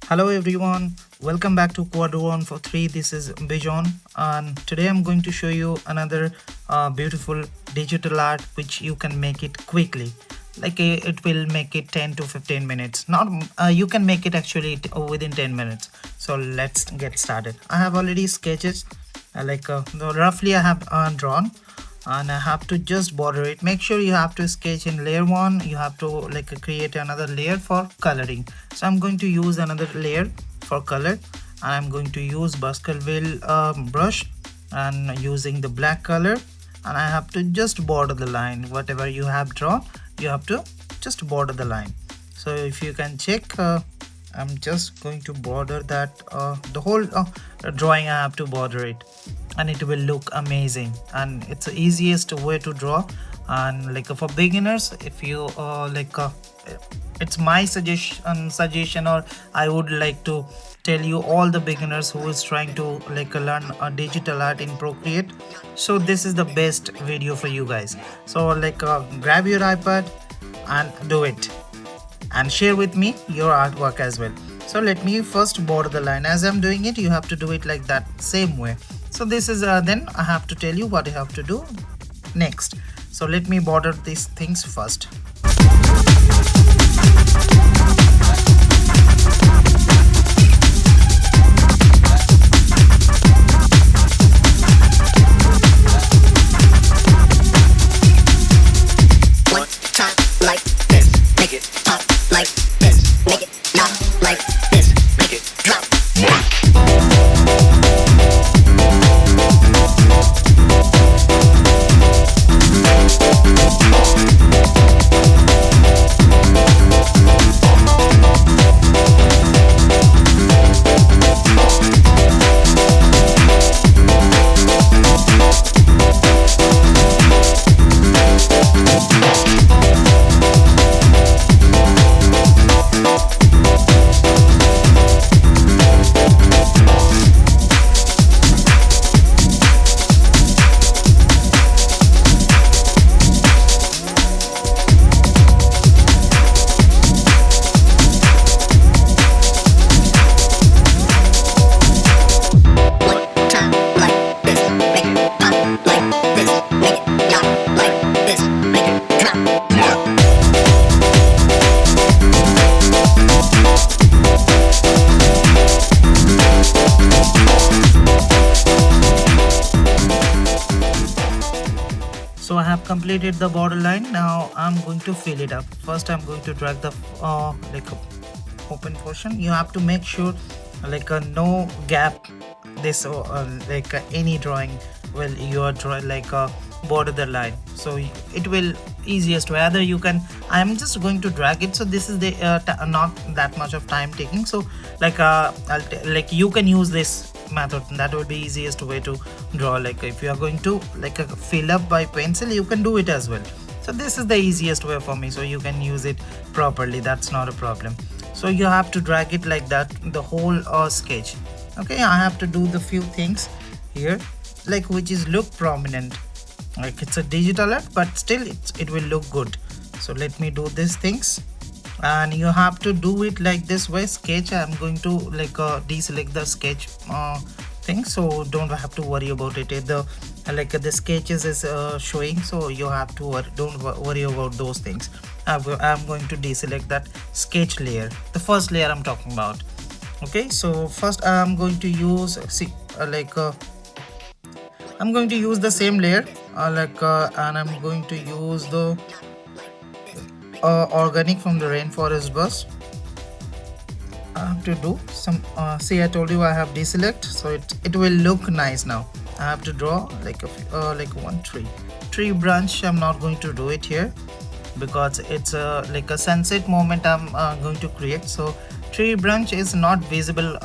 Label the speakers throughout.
Speaker 1: Hello everyone, welcome back to Quad 1 for 3. This is Bijon, and today I'm going to show you another beautiful digital art which you can make it quickly. It will make it 10 to 15 minutes. Not you can make it actually within 10 minutes. So let's get started. I have already sketches roughly I have drawn, and I have to just border it. Make sure you have to sketch in layer 1. You have to create another layer for coloring. So I'm going to use another layer for color, and I'm going to use Baskerville brush and using the black color, and I have to just border the line. Whatever you have drawn, you have to just border the line. So if you can check, I'm just going to border that the whole drawing. I have to border it, and it will look amazing, and it's the easiest way to draw. And for beginners, if you it's my suggestion, or I would like to tell you all the beginners who is trying to learn a digital art in Procreate. So this is the best video for you guys. So grab your iPad and do it, and share with me your artwork as well. So let me first border the line. As I'm doing it, you have to do it like that same way. So this is then I have to tell you what I have to do next. So let me border these things first. So I have completed the borderline. Now I'm going to fill it up. First I'm going to drag the open portion. You have to make sure no gap. This any drawing, well, you are drawing border the line, so it will easiest way. Either you can, I am just going to drag it. So this is the not that much of time taking. So you can use this method. That would be easiest way to draw. If you are going to fill up by pencil, you can do it as well. So this is the easiest way for me, so you can use it properly. That's not a problem. So you have to drag it like that, the whole sketch. Okay, I have to do the few things here which is look prominent. It's a digital art, but still it will look good. So let me do these things, and you have to do it like this way. Sketch, I'm going to deselect the sketch thing, so don't have to worry about it. The sketches is showing, so you have to don't worry about those things. I'm going to deselect that sketch layer, the first layer I'm talking about. Okay, so first I'm going to use I'm going to use the same layer and I'm going to use the organic from the rainforest brush. I have to do some see, I told you I have deselect, so it will look nice. Now I have to draw one tree branch. I'm not going to do it here because it's a sunset moment I'm going to create. So tree branch is not visible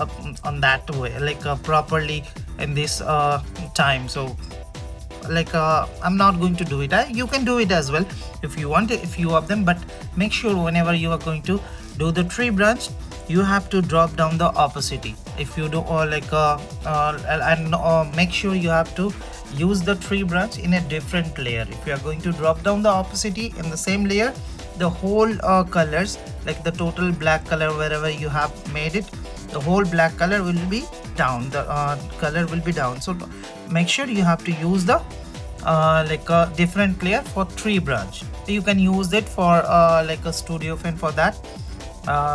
Speaker 1: on that way properly in this time. So I'm not going to do it. You can do it as well if you want a few of them, but make sure whenever you are going to do the tree branch, you have to drop down the opacity. If you do make sure you have to use the tree branch in a different layer. If you are going to drop down the opacity in the same layer, the whole colors, like the total black color wherever you have made it, the whole black color will be down, the color will be down. So make sure you have to use the like a different layer for tree branch. You can use it for like a studio pen for that,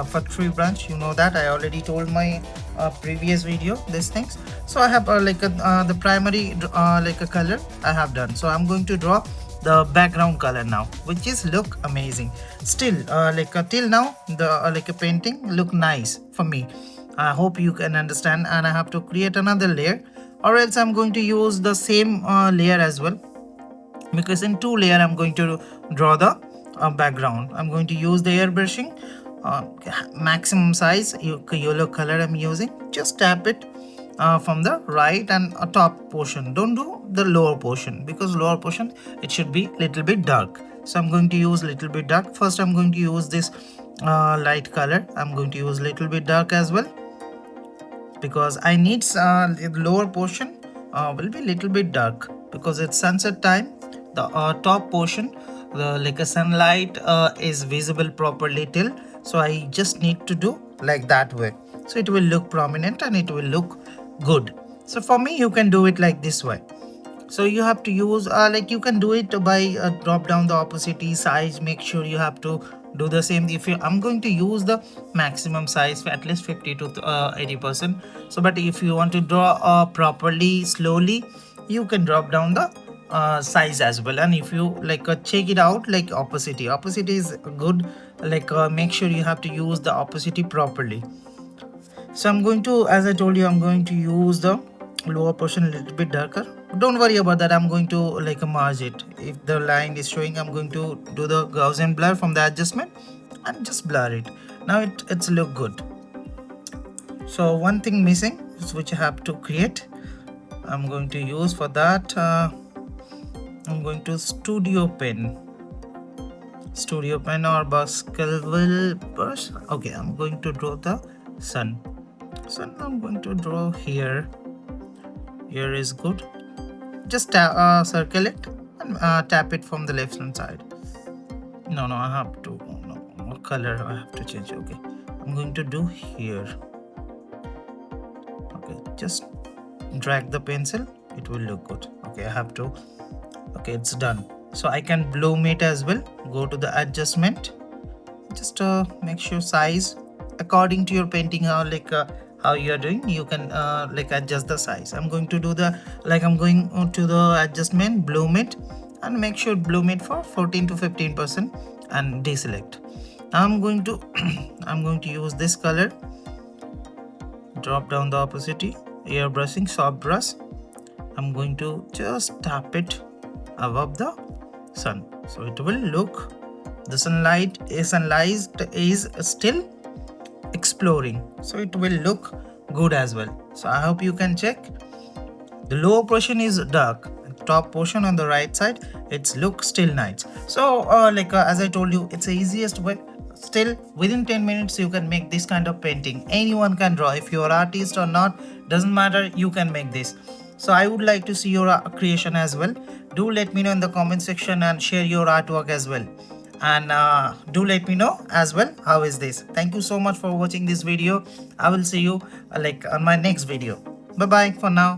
Speaker 1: for tree branch. You know that I already told my previous video these things. So I have like the primary like a color I have done. So I'm going to draw the background color now, which is look amazing. Still like till now the like a painting look nice for me. I hope you can understand, and I have to create another layer, or else I'm going to use the same layer as well, because in two layer I'm going to draw the background. I'm going to use the airbrushing maximum size yellow color I'm using. Just tap it from the right and top portion. Don't do the lower portion, because lower portion it should be little bit dark. So I'm going to use little bit dark. First I'm going to use this light color. I'm going to use little bit dark as well, because I need the lower portion will be little bit dark, because it's sunset time. The top portion, the like a sunlight is visible properly till, so I just need to do like that way, so it will look prominent and it will look good. So for me you can do it like this way. So you have to use like you can do it by drop down the opacity size. Make sure you have to do the same. If you, I'm going to use the maximum size for at least 50 to 80%. So but if you want to draw properly slowly, you can drop down the size as well. And if you like check it out, like opacity is good, like make sure you have to use the opacity properly. So I'm going to, as I told you, I'm going to use the lower portion a little bit darker. Don't worry about that. I'm going to like merge it. If the line is showing, I'm going to do the Gaussian blur from the adjustment and just blur it. Now it's look good. So one thing missing is which I have to create. I'm going to use for that I'm going to studio pen or Baskerville brush. Okay, I'm going to draw the sun. I'm going to draw here. Here is good. Just circle it and tap it from the left hand side. No, I have to, no, what color I have to change. Okay, I'm going to do here. Okay, just drag the pencil, it will look good. Okay, I have to, okay, it's done. So I can bloom it as well. Go to the adjustment, just make sure size according to your painting, like how you are doing, you can like adjust the size. I'm going to do the, like I'm going to the adjustment, bloom it, and make sure bloom it for 14 to 15% and deselect. Now I'm going to I'm going to use this color, drop down the opacity, airbrushing, soft brush. I'm going to just tap it above the sun, so it will look, the sunlight is still exploring, so it will look good as well. So I hope you can check. The lower portion is dark, top portion on the right side, it's look still nice. So like as I told you, it's the easiest way. Still within 10 minutes you can make this kind of painting. Anyone can draw. If you're an artist or not, doesn't matter, you can make this. So I would like to see your creation as well. Do let me know in the comment section and share your artwork as well. And do let me know as well how is this. Thank you so much for watching this video. I will see you like on my next video. Bye bye for now.